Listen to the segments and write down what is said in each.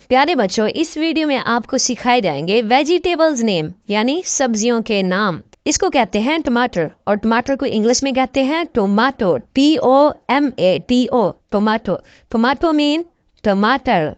प्यारे बच्चों, इस वीडियो में आपको सिखाए जाएंगे वेजिटेबल्स नेम यानी सब्जियों के नाम। इसको कहते हैं टमाटर और टमाटर को इंग्लिश में कहते हैं tomato, TOMATO, tomato. Tomato mean टमाटर,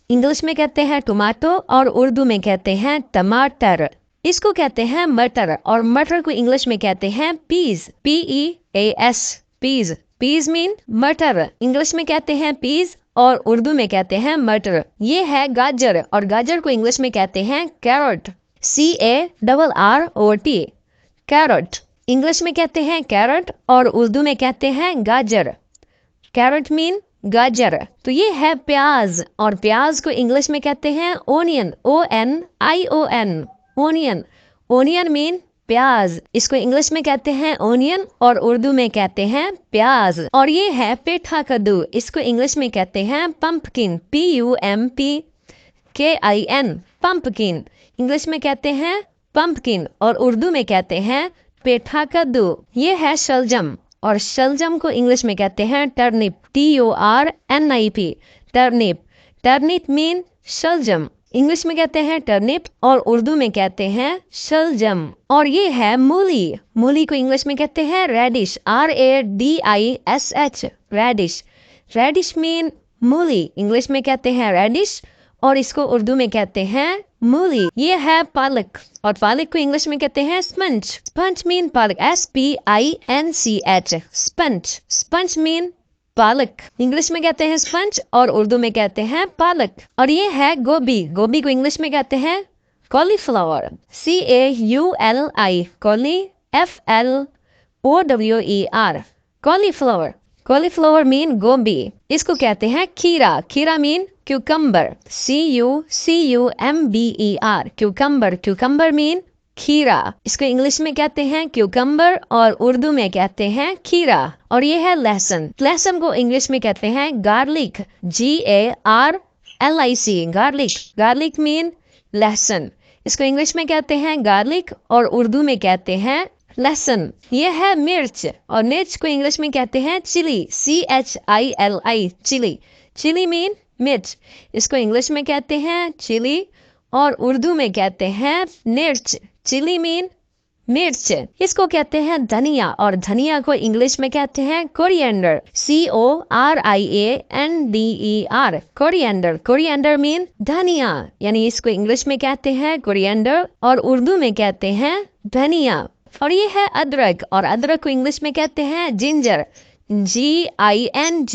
इंग्लिश में कहते हैं टोमाटो और उर्दू में कहते हैं टमाटर। इसको कहते हैं मटर और मटर को इंग्लिश में कहते हैं peas, PEAS, peas. Peas mean मटर, इंग्लिश में कहते हैं पीज और उर्दू में कहते हैं मटर। ये है गाजर और गाजर को इंग्लिश में कहते हैं कैरट, CARROT, कैरट। इंग्लिश में कहते हैं कैरट और उर्दू में कहते हैं गाजर। कैरट मीन गाजर। तो ये है प्याज और प्याज को इंग्लिश में कहते हैं onion, ONION, onion. Onion mean प्याज, इसको इंग्लिश में कहते हैं ओनियन और उर्दू में कहते हैं प्याज। और ये है पेठा कद्दू, इसको इंग्लिश में कहते हैं पंपकिन, PUMPKIN, पंपकिन। इंग्लिश में कहते हैं पंपकिन और उर्दू में कहते हैं पेठा कद्दू। ये है शलजम और शलजम को इंग्लिश में कहते हैं turnip, TURNIP, turnip. Turnip mean शलजम, इंग्लिश में कहते हैं टर्निप और उर्दू में कहते हैं शलजम। और ये है मूली, मूली को इंग्लिश में कहते हैं radish, RADISH, radish. Radish mean मूली, इंग्लिश में कहते हैं रेडिश और इसको उर्दू में कहते हैं मूली। ये है पालक और पालक को इंग्लिश में कहते हैं स्पंज। स्पंज मीन पालक, SPINCH, स्पंज। स्पंज मीन पालक, इंग्लिश में कहते हैं स्पंज और उर्दू में कहते हैं पालक। और ये है गोभी, गोभी को इंग्लिश में कहते हैं cauliflower, CAULI, कॉली, FLOWER, cauliflower. Cauliflower mean गोभी। इसको कहते हैं खीरा, खीरा mean cucumber, CUCUMBER, cucumber. Cucumber mean खीरा, इसको इंग्लिश में कहते हैं क्यूकम्बर और उर्दू में कहते हैं खीरा। और ये है लहसुन, लहसुन को इंग्लिश में कहते हैं garlic, GARLIC, garlic. Garlic mean लहसुन, इसको इंग्लिश में कहते हैं गार्लिक और उर्दू में कहते हैं लहसुन। ये है मिर्च और मिर्च को इंग्लिश में कहते हैं chilli, CHILI, chilli. Chilli mean मिर्च, इसको इंग्लिश में कहते हैं चिली और उर्दू में कहते हैं मिर्च। चिली मीन मिर्च। इसको कहते हैं धनिया और धनिया को इंग्लिश में कहते हैं coriander, CORIANDER, coriander. Coriander mean धनिया, यानी इसको इंग्लिश में कहते हैं कोरिएंडर और उर्दू में कहते हैं धनिया। और ये है अदरक और अदरक को इंग्लिश में कहते हैं जिंजर, GINGER,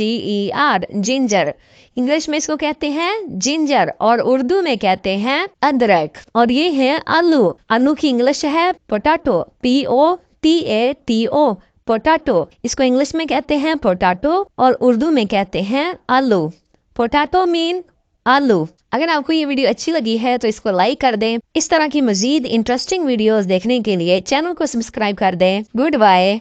जिंजर। इंग्लिश में इसको कहते हैं जिंजर और उर्दू में कहते हैं अदरक। और ये है आलू, आलू की इंग्लिश है पोटैटो, POTATO, पोटैटो। इसको इंग्लिश में कहते हैं पोटैटो और उर्दू में कहते हैं आलू। पोटैटो मीन आलू। अगर आपको ये वीडियो अच्छी लगी है तो इसको लाइक कर दें। इस तरह की मजीद इंटरेस्टिंग वीडियोस देखने के लिए चैनल को सब्सक्राइब कर दें। Good bye.